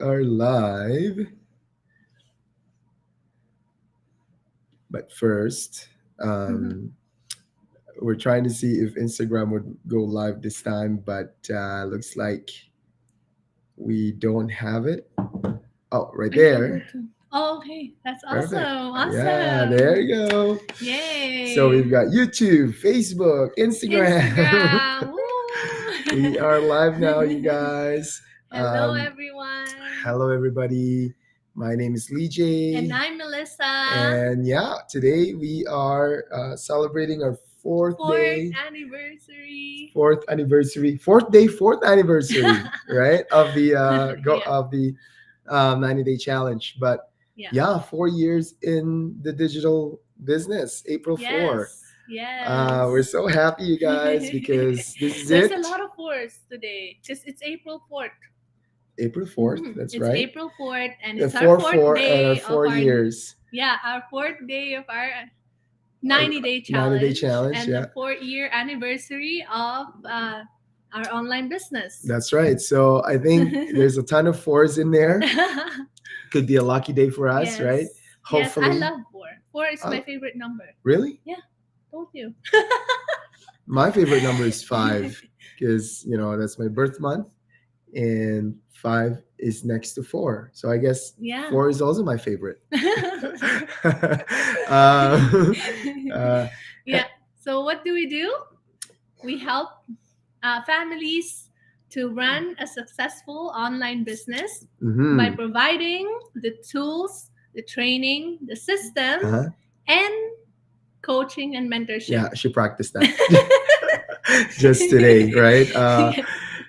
are live, but first, um, we're trying to see if Instagram would go live this time, but looks like we don't have it. Oh, right Are you able there. to? Oh, okay. That's awesome. Perfect. Yeah, there Awesome. you go. So Yay. we've got YouTube, Facebook, Instagram. Instagram. We Woo. are live now, you guys. Hello, Um, everyone. hello, everybody. My name is And Leejay. I'm Melissa. And yeah, today we are celebrating our fourth Fourth day, anniversary. fourth anniversary, right? Of the Yeah. 90-day challenge. But Yeah. yeah, 4 years in the digital business, April 4. Yes. Yes. We're so happy, you guys, because this is There's a it. lot of fourths today because it's April 4th. April 4th, that's It's right. April 4th and The it's our 4 fourth 4 and our day of 4 years. our fourth day of our Our 90-day 90-day challenge challenge, and yeah. the 4-year anniversary of our online business. That's right. So I think there's a ton of fours in there. Could be a lucky day for us, right? Yes. Yes, I Hopefully. love 4. 4 is my Oh, favorite number. really? Yeah, told you. My favorite number is 5 because, that's my birth month, and 5 is next to 4. So I guess Yeah. 4 is also my favorite. uh, uh, Yeah. So what do? We help families to run a successful online business by mhm. providing the tools, the training, the system, Uh-huh. and coaching and mentorship. Yeah, she practiced that just today, right? Yeah.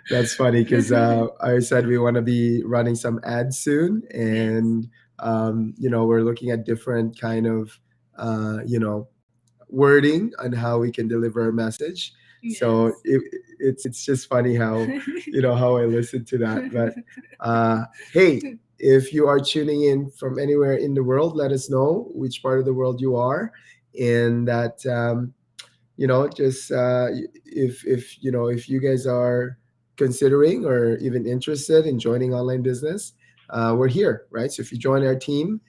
That's funny because I said we want to be running some ads soon, Yes. and we're looking at different kind of wording on how we can deliver a message. So Yes. it's just funny how how I listen to that. But hey, if you are tuning in from anywhere in the world, let us know which part of the world you are, and that just if you guys are considering or even interested in joining online business, we're here, right? So if you join our team,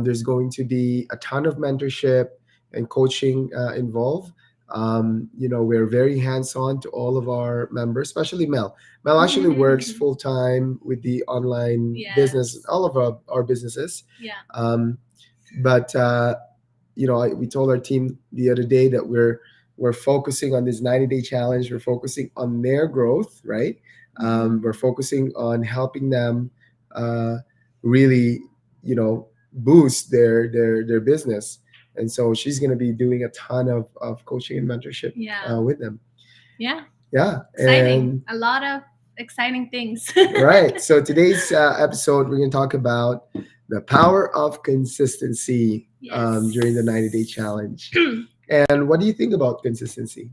there's going to be a ton of mentorship and coaching involved. We're very hands-on to all of our members, especially Mel actually works full-time with the online business, Yes. all of our businesses. Yeah. Um, but we told our team the other day that we're focusing on this 90-day challenge. We're focusing on their growth, right? We're focusing on helping them uh, really, boost their business. And so she's going to be doing a ton of coaching and mentorship Yeah. with them. Yeah. Yeah. Exciting. And A lot of exciting things. right. So today's episode, we're going to talk about the power of consistency Yes. during the 90-day challenge. And what do you think about consistency?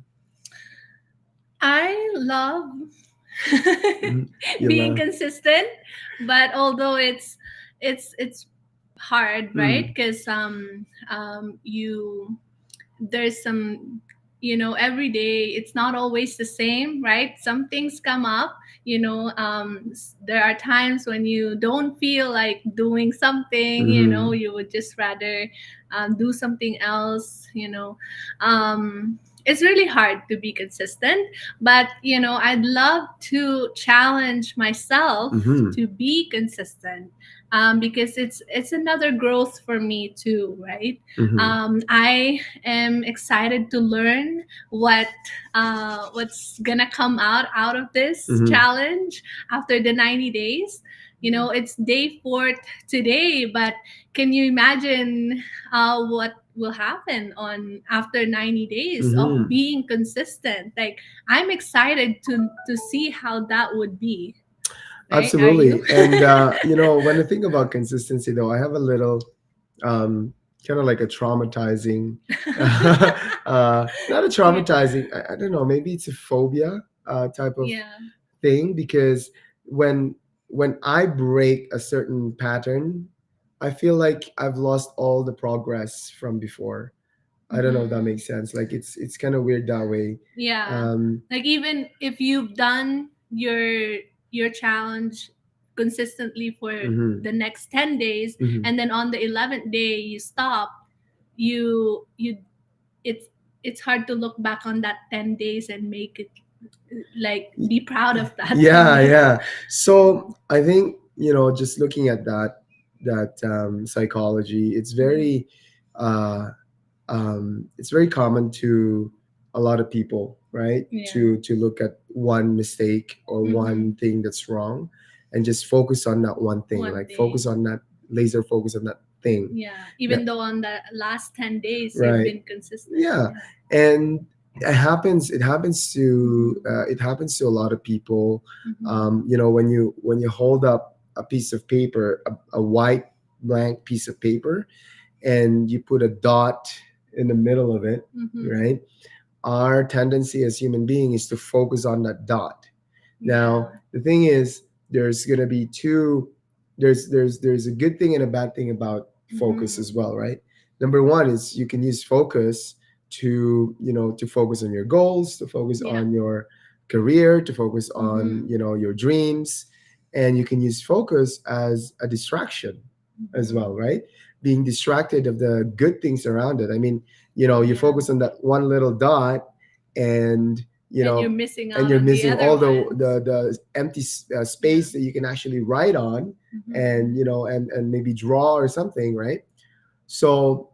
I love Mhm. You being love. consistent, but although it's hard, right? Mm. Because you there's some, every day it's not always the same, right? Some things come up, there are times when you don't feel like doing something, Mhm. you would just rather do something else, it's really hard to be consistent, but I'd love to challenge myself Mhm. to be consistent, because it's another growth for me too, right? Mhm. I am excited to learn what's gonna come out of this Mhm. challenge after the 90 days. It's day 4 today, but can you imagine what will happen on after 90 days of Mhm. being consistent? Like, I'm excited to see how that would be. Right? Are you? Absolutely. And when I think about consistency, though, I have a little kind of like a traumatizing, not a Yeah. traumatizing. I don't know. Maybe it's a phobia type of Yeah. thing because when when I break a certain pattern, I feel like I've lost all the progress from before. I don't know if that Mhm. makes sense. Like it's kind of weird that way. Yeah. Um, Like, even if you've done your challenge consistently for Mm-hmm. the next 10 days, Mm-hmm. and then on the 11th day you stop, you it's it's hard to look back on that 10 days and make it like be proud of that Yeah, 10 days. yeah. So I think, just looking at that psychology, uh, it's very common to a lot of people, right? Yeah. To look at one mistake or Mm-hmm. one thing that's wrong, and just focus on that one thing, One like thing. focus on that, laser focus on that thing. Yeah, even That, though on the last 10 days you've right. been consistent. Yeah, and Mhm. it happens to a lot of people. Mhm. When you hold up a piece of paper, a white blank piece of paper, and you put a dot in the middle of it, Mhm. right? Our tendency as human beings is to focus on that dot. Yeah. Now, the thing is, there's gonna be two. There's a good thing and a bad thing about focus Mhm. as well, right? Number one is you can use focus to focus on your goals, to focus Yeah. on your career, to focus on Mhm. your dreams, and you can use focus as a distraction as well, Mhm. right? Being distracted of the good things around it. I mean, you Yeah. focus on that one little dot, and you And you're know missing and out you're on the missing other all the ones. the empty Yeah. space that you can actually write on, and Mhm. and maybe draw or something, right? So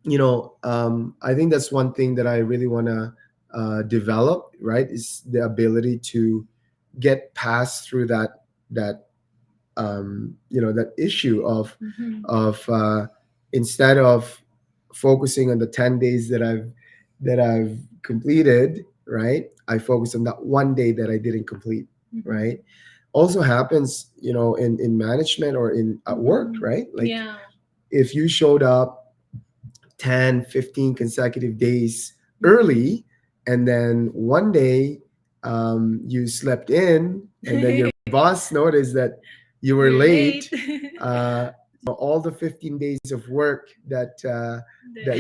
I think that's one thing that I really want to develop, right? Is the ability to get past through that that issue of Mhm. of instead of focusing on the 10 days that I've completed, right? I focus on that one day that I didn't complete, Mhm. right? Also happens, in management or in at work, Mhm. right? Like Yeah. if you showed up 10, 15 consecutive days Mhm. early, and then one day you slept in, and then your boss noticed that you were You're late. late. All the 15 days of work that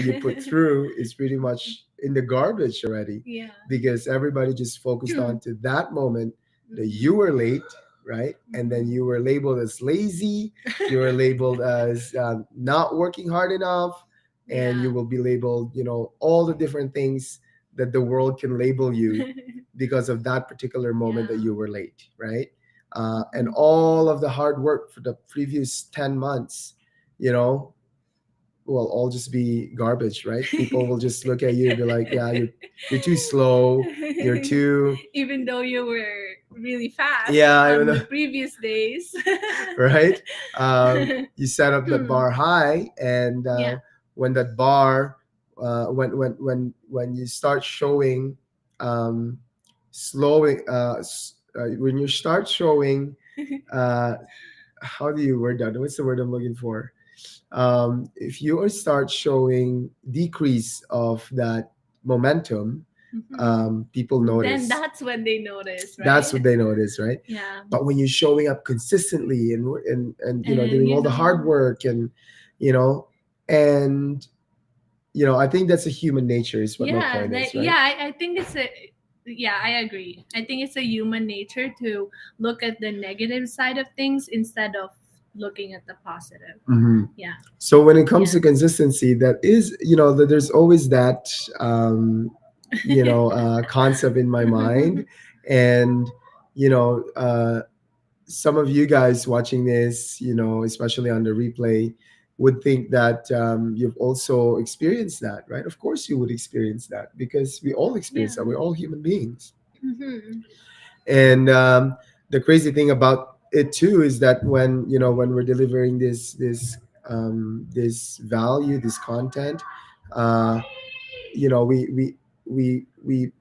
you put through is pretty much in the garbage already, Yeah. because everybody just focused on to that moment that you Mhm. were late, right? And then Mhm. you were labeled as lazy, you were labeled as not working hard enough, and Yeah. you will be labeled, all the different things that the world can label you because of that particular moment Yeah. that you were late, right? And Mhm. all of the hard work for the previous 10 months, you know, will all just be garbage, right? People will just look at you and be like, yeah, you're too slow, you're too, Even though you were really fast yeah, I don't on know, the previous days. right? You set up that bar high, and Yeah. when that bar, when you start showing, um, slowing, when you start showing, uh, how do you word that? What's the word I'm looking for? If you start showing decrease of that momentum, Mhm. people Then notice. that's when they notice, That's right? what they notice, right? Yeah. But when you're showing up consistently, and And doing all the hard work, and you know and I think that's a human nature, is what my yeah, point that is, right? yeah, I think it's a yeah, I agree. I think it's a human nature to look at the negative side of things instead of looking at the positive. Hmm. Yeah. So when it comes Yeah. to consistency, that is, that there's always that concept in my mind. And you know some of you guys watching this, especially on the replay, would think that you've also experienced that, right? Of course, you would experience that, because we all Yeah. experience that. We're all human beings. Hmm. And the crazy thing about it too is that when we're delivering this value, this content, uh, we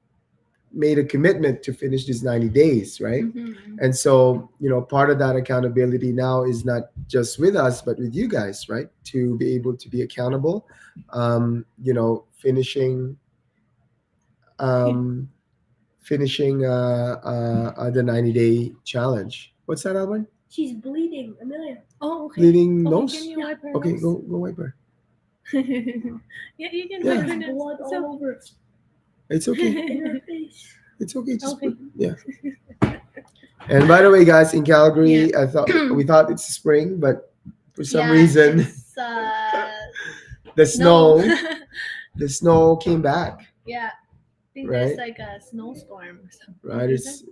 made a commitment to finish these 90 days, right? Hmm. And so, part of that accountability now is not just with us, but with you guys, right? To be able to be accountable, um, finishing the 90-day challenge. What's that, Alvin? She's bleeding, Amelia. Oh, okay. Bleeding Okay, nose? can you wipe her Okay, nose? go wipe her. Yeah, you can Yeah, wipe her nose. Blood It's all okay. over it's okay. in her face. It's okay. Just put, Okay. yeah. And by the way, guys, in Yeah. Calgary, I thought we thought it's spring, but for some Yeah, reason, it's the snow. snow, the snow came back. Yeah, I think there's Right, like a snowstorm or something, right. is it? It's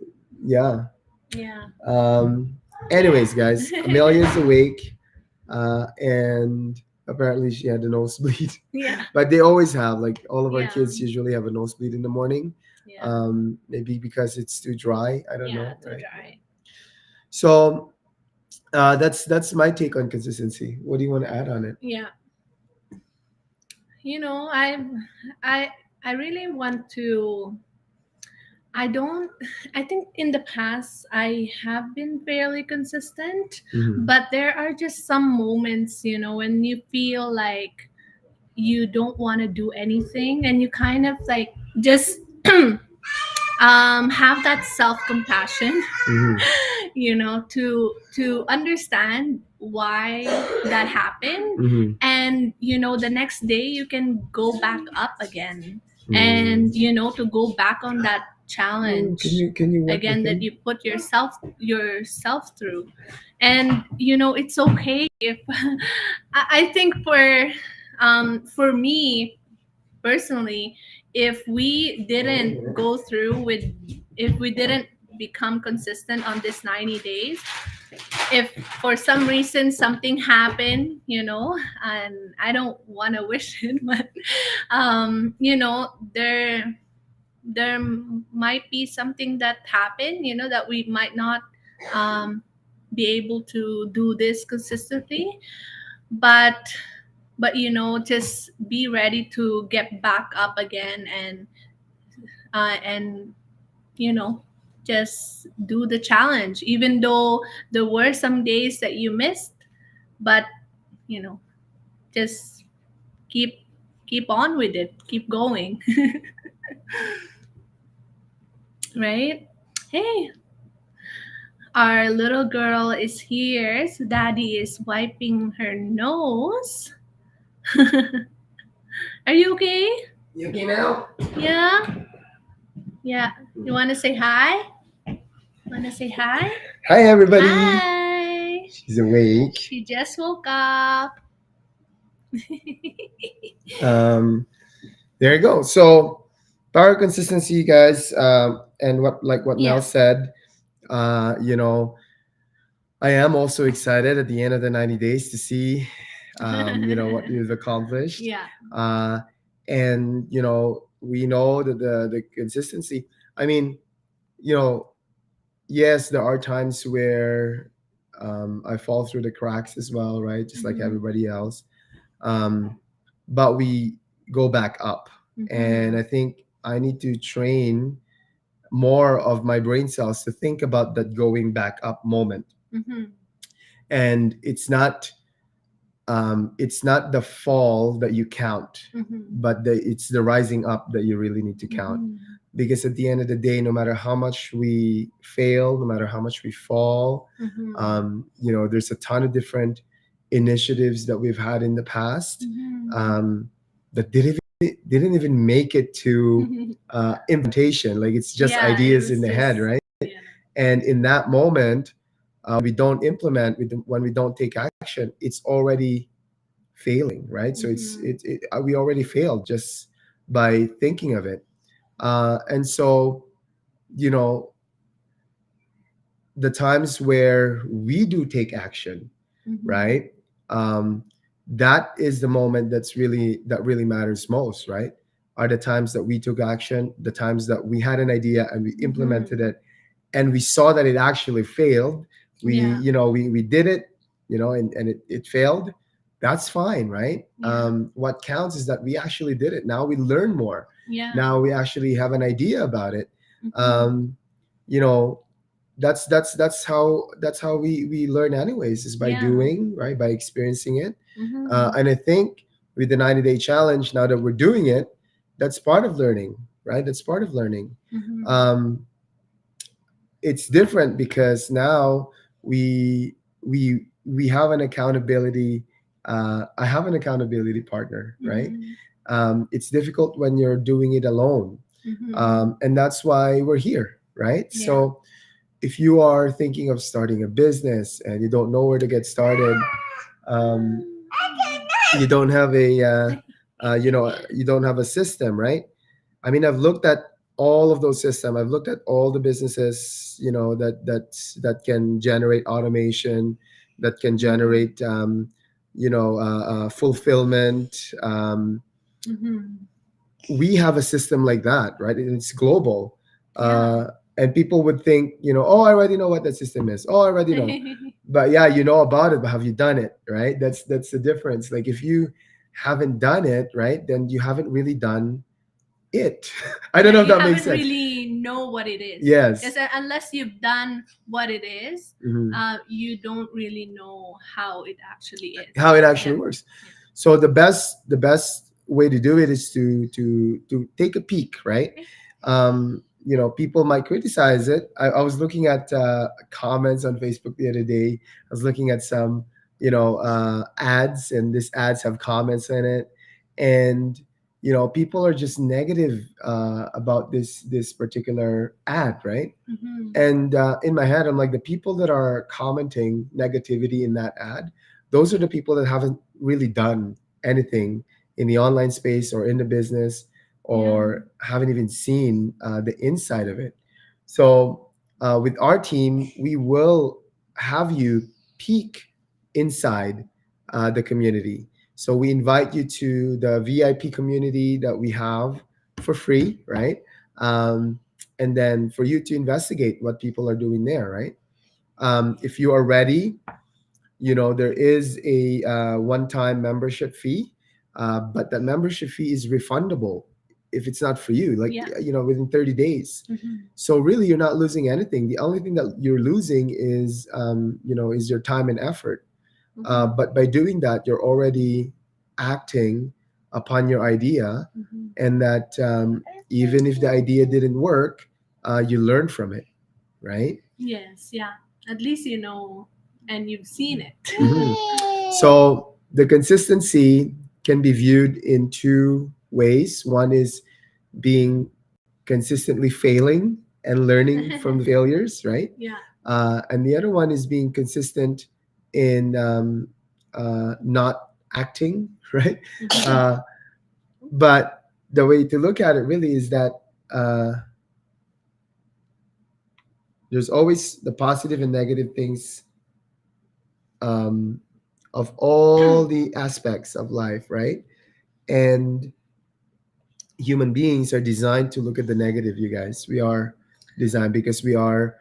yeah. Yeah. Um. Anyways, guys, Amelia's awake, and apparently she had a nosebleed. Yeah. But they always have, like, all of our Yeah. kids usually have a nosebleed in the morning. Yeah. Maybe because it's too dry. I don't Yeah, know, too right? dry. So that's my take on consistency. What do you want to add on it? Yeah. You know, I I really want to I don't I think in the past I have been fairly consistent, Mhm. but there are just some moments, when you feel like you don't want to do anything and you kind of like just have that self compassion, Mhm. to understand why that happened. Mhm. And the next day you can go back up again, Mm. and to go back on that Oh, can challenge you work the again that thing? you put yourself through. And it's okay if I think for me personally, if we didn't go through with if we didn't become consistent on this 90 days, if for some reason something happened, and I don't want to wish it, but there might be something that happened, that we might not um, be able to do this consistently. But just be ready to get back up again, and you know just do the challenge, even though there were some days that you missed. But you know just keep keep on with it, keep going. Right. Hey, our little girl is here, so daddy is wiping her nose. Are you okay? You okay now? Yeah. Yeah, you want to say hi? Want to say hi? Hi, everybody. Hi. She's awake. She just woke up. Um, there you go. So, power consistency, guys, and what Mel Yeah. said. You know, I am also excited at the end of the 90 days to see, what you've accomplished. Yeah. Uh, and we know that the consistency. I mean, you know, yes, there are times where I fall through the cracks as well, right? Just like Mhm. everybody else. Um, but we go back up. And Mhm. I think I need to train more of my brain cells to think about that going back up moment. Mhm. And it's not the fall that you count, Mhm. but it's the rising up that you really need to count. Mhm. Because at the end of the day, no matter how much we fail, no matter how much we fall, Mhm. there's a ton of different initiatives that we've had in the past, Mhm. that didn't even make it to implementation. Like, it's just Yeah, it ideas in was the head, just right? yeah. And in that moment, we don't implement, when we don't take action, it's already failing, right? So Mhm. we already failed just by thinking of it. And so, you know the times where we do take action, Mhm. right? um, that is the moment that really matters most, right? Are the times that we took action, the times that we had an idea and we implemented Mhm. it, and we saw that it actually failed. we Yeah. you know we did it, and it failed. That's fine, right? Yeah. What counts is that we actually did it. Now we learn more. Yeah. Now we actually have an idea about it. Mhm. um, you know that's how we learn anyways, is by Yeah. doing, right, by experiencing it. Mhm. And I think with the 90-day challenge, now that we're doing it, that's part of learning, right? That's part of learning. Mhm. um, it's different because now we have an accountability. I have an accountability partner, right? Mhm. It's difficult when you're doing it alone. And that's why we're here, right? Yeah. So if you are thinking of starting a business and you don't know where to get started, um, you don't have a you don't have a system, right? I mean, I've looked at all of those systems. I've looked at all the businesses, that can generate automation, that can Mhm. generate fulfillment. Mhm. We have a system like that, right? And it's global. Yeah. And people would think, oh, I already know what that system is. Oh, I already know. But yeah, you know about it, but have you done it, right? That's the difference. Like if you haven't done it, right, then you haven't really done it. I don't Yeah, know if you that makes haven't sense. really know what it is. Yes. Because unless you've done what it is, Mhm. you don't really know how it actually is. How it actually Yeah. works. So the best way to do it is to take a peek, right? People might criticize it. I was looking at comments on Facebook the other day. I was looking at some ads, and these ads have comments in it, and people are just negative about this particular ad, right? Mhm. And in my head, I'm like, the people that are commenting negativity in that ad, those are the people that haven't really done anything in the online space or in the business, Yeah. or haven't even seen the inside of it. So with our team, we will have you peek inside the community. So we invite you to the VIP community that we have for free, right? Um, and then for you to investigate what people are doing there, right? If you are ready, there is a one-time membership fee, but that membership fee is refundable if it's not for you, like Yeah. within 30 days. Mhm. So really, you're not losing anything. The only thing that you're losing is your time and effort. Mhm. But by doing that, you're already acting upon your idea, Mhm. and that even if the idea didn't work, you learn from it, right? Yes. Yeah. At least you know, and you've seen it. Mhm. So the consistency can be viewed in two ways. One is being consistently failing and learning from the failures, right? Yeah. And the other one is being consistent in not acting, right? Mhm. Uh, but the way to look at it really is that uh, there's always the positive and negative things um, of all the aspects of life, right? And human beings are designed to look at the negative, you guys. We are designed because we are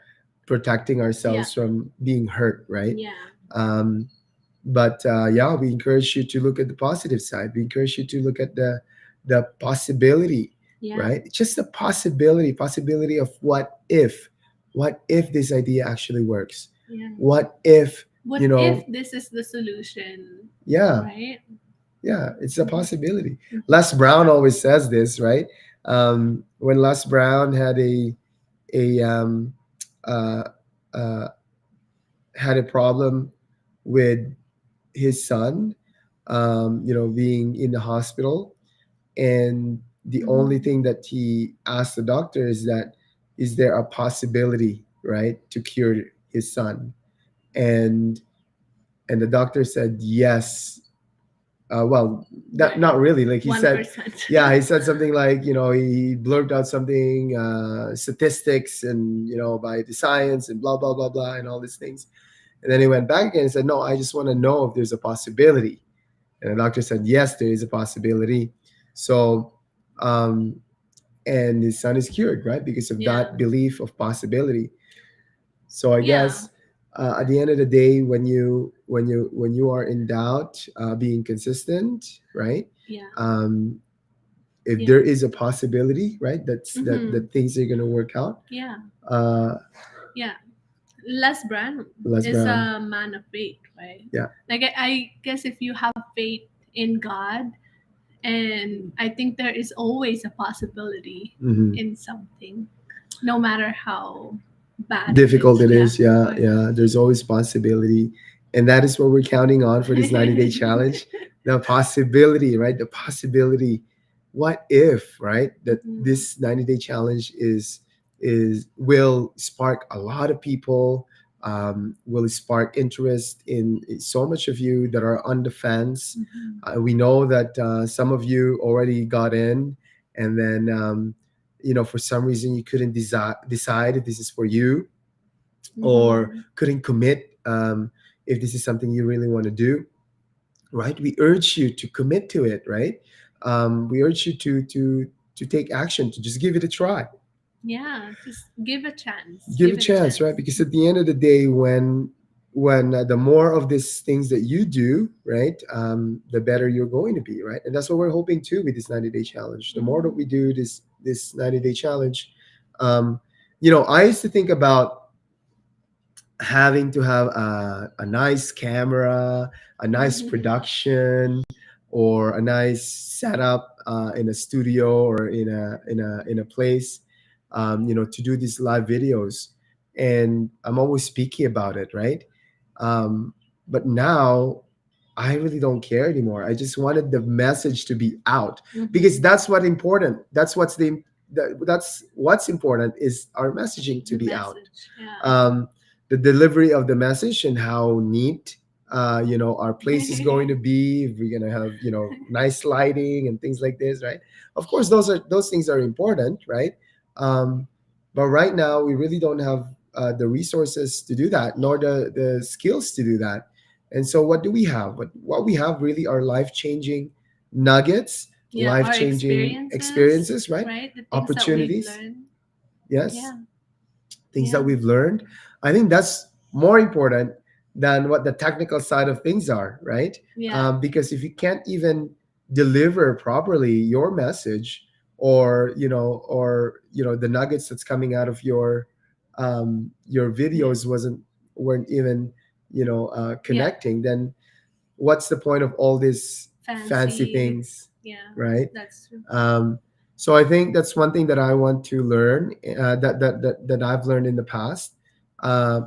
protecting Yeah. ourselves from being hurt, right? Yeah. Um, but yeah, we encourage you to look at the positive side. We encourage you to look at the possibility, Yeah. right? It's just the possibility of what if this idea actually works? Yeah. What if, What you if know, this is the solution? yeah, Right? yeah, it's a Mhm. possibility. Mhm. Les Brown always says this, right? When Les Brown a uh, uh, had a problem with his son, being in the hospital, and the only Mhm. thing that he asked the doctor is that, is there a possibility, right, to cure his son? And the doctor said yes. Well, that Right. not really. Like he said, 1%. yeah, he said something like, he blurted out something, statistics, and by the science and blah blah blah blah and all these things. And then he went back again and said, no, I just want to know if there's a possibility. And the doctor said, yes, there is a possibility. So, um, and his son is cured, right, because of Yeah. that belief of possibility. So I Yeah. guess at the end of the day, when you are in doubt, being consistent, right? Yeah. Um, if Yeah. there is a possibility, right, that Mhm. things are gonna work out. Yeah. Uh, Yeah. Les Brown Les is Brown, a man of faith, right? yeah. Like I guess if you have faith in God, and I think there is always a possibility Hmm. in something, no matter how bad it Difficult is. it Yeah. is, yeah, Right. yeah. There's always possibility, and that is what we're counting on for this 90-day challenge. The possibility, right? The possibility what if, right, that Mhm. this 90-day challenge is will spark a lot of people, will spark interest in so much of you that are on the fence. Mhm. We know that some of you already got in, and then for some reason you couldn't decide if this is for you, or Mhm. couldn't commit, if this is something you really want to do, right? We urge you to commit to it, right? We urge you to take action, to just give it a try, Yeah, just give a chance. give a Give it a chance, right? chance. Because at the end of the day, when the more of these things that you do, right, the better you're going to be, right? And that's what we're hoping too with this 90-day challenge. The more that we Mhm. do this 90-day challenge, um, I used to think about having to have a nice camera, a nice production, or a nice setup in a studio, or in a place, to do these live videos. And I'm always speaking about it, right? Um, but now I really don't care anymore. I just wanted the message to be out, because Mhm. that's what important. That's what's important, is our messaging to The be out. message. Yeah. um, the delivery of the message, and how neat our place is going to be, if we're going to have nice lighting and things like this, right? Of course those things are important, right? um, but right now we really don't have the resources to do that, nor the skills to do that. And so what do we have? What we have really are life changing nuggets, Yeah, life our changing experiences, experiences, right? right? The things that we've Opportunities. learned. Yes, Yeah. things that Yeah. we've learned. I think that's more important than what the technical side of things are, right? Yeah. Because if you can't even deliver properly your message, or the nuggets that's coming out of your Yeah. videos weren't even Yeah. connecting, then what's the point of all these fancy Fancy. things, Yeah. right? That's true. So I think that's one thing that I want to learn, that I've learned in the past. Uh,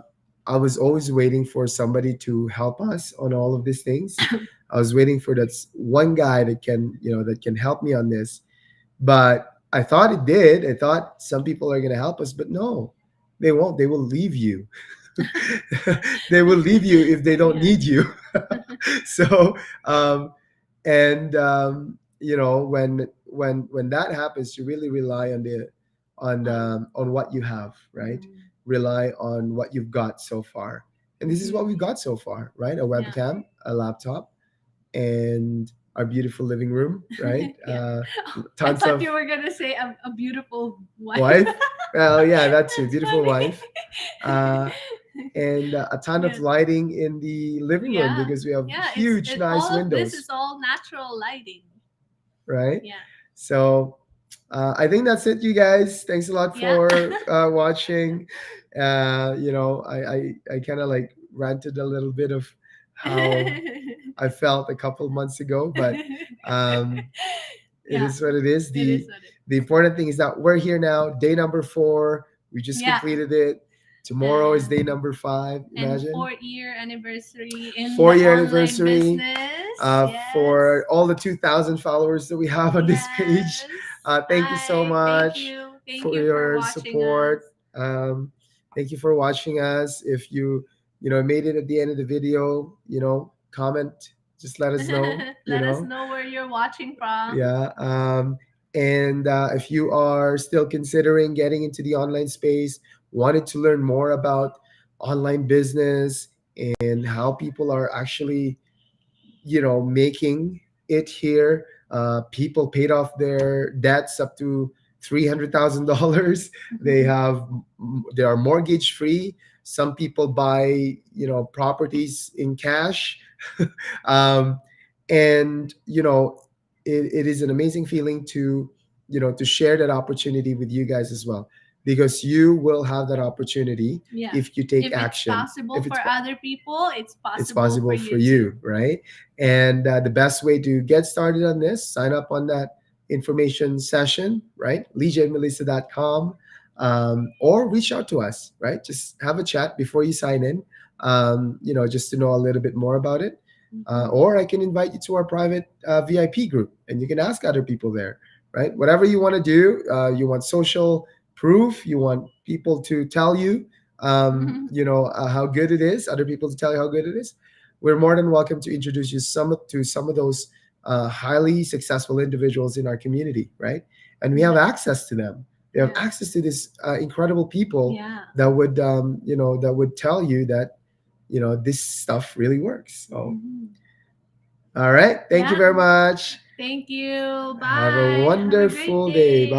I was always waiting for somebody to help us on all of these things. I was waiting for that one guy that can help me on this. But I thought it did. I thought some people are going to help us, but no, they won't. They will leave you. They will leave you if they don't Yeah. need you. So um, and when that happens, you really rely On. on what you have, right? Mm. Rely on what you've got so far, and this is what Mhm. we've got so far, right? A Yeah. webcam, a laptop, and our beautiful living room, right? Yeah. I Tons thought of you were gonna say a beautiful wife. wife. Well, yeah, that too, That's beautiful funny. wife. uh, and a ton Yeah. of lighting in the living room, Yeah. because we have Yeah. huge nice All of this windows, is all natural lighting. right? Yeah. So I think that's it, you guys. Thanks a lot Yeah. for watching. I kind of like ranted a little bit of how I felt a couple of months ago, but um, it Yeah. is what it is. It is The what it. the important thing is that we're here now, day number 4. We just Yeah. completed it. Tomorrow is day And number 5. and Imagine, 4-year anniversary in the 4-year online anniversary business. Yes. for all the 2,000 followers that we have on this page. Yes. Thank you so Hi. Thank much you. Thank for you for your watching us. support. Thank you for watching us. If you made it at the end of the video, comment. Just let us know. Let us know where you're watching from. Yeah. And if you are still considering getting into the online space, wanted to learn more about online business and how people are actually making it here. People paid off their debts up to $300,000. They Mhm. have they are mortgage free. Some people buy properties in cash. um, and it is an amazing feeling to share that opportunity with you guys as well, because you will have that opportunity Yeah. if you take If it's action. possible If for other people, it's it's possible for possible for you too. you, right? And the best way to get started on this, sign up on that information session, right? leejaymelissa.com, or reach out to us, right? Just have a chat before you sign in, just to know a little bit more about it. Mhm. Or I can invite you to our private VIP group, and you can ask other people there, right? Whatever you want to do, you want social proof, you want people to tell you, how good it is, other people to tell you how good it is. We're more than welcome to introduce you some of those highly successful individuals in our community, right? And we have Yeah. access to them. We have Yeah. access to these incredible people Yeah. that would tell you that this stuff really works. So, Mhm. all right, thank you Yeah. very much. Thank you. Have a Bye. Have a great wonderful day. day. Bye.